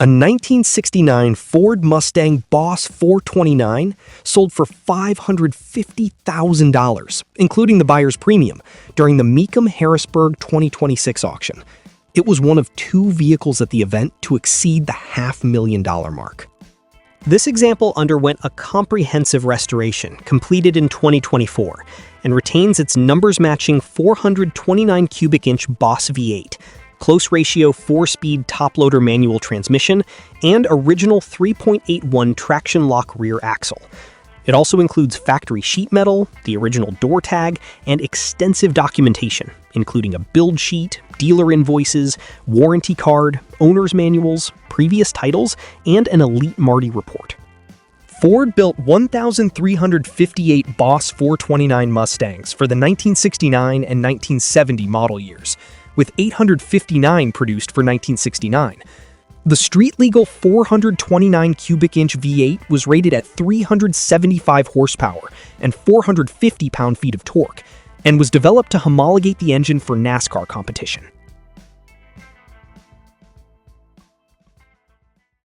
A 1969 Ford Mustang Boss 429 sold for $550,000, including the buyer's premium, during the Mecum Harrisburg 2026 auction. It was one of 2 vehicles at the event to exceed the $500,000 mark. This example underwent a comprehensive restoration completed in 2024 and retains its numbers-matching 429 cubic inch Boss V8, close ratio 4-speed top-loader manual transmission, and original 3.81 Traction-Lok rear axle. It also includes factory sheet metal, the original door tag, and extensive documentation, including a build sheet, dealer invoices, warranty card, owner's manuals, previous titles, and an Elite Marti Report. Ford built 1,358 Boss 429 Mustangs for the 1969 and 1970 model years, with 859 produced for 1969. The street-legal 429 cubic inch V8 was rated at 375 horsepower and 450 pound-feet of torque, and was developed to homologate the engine for NASCAR competition.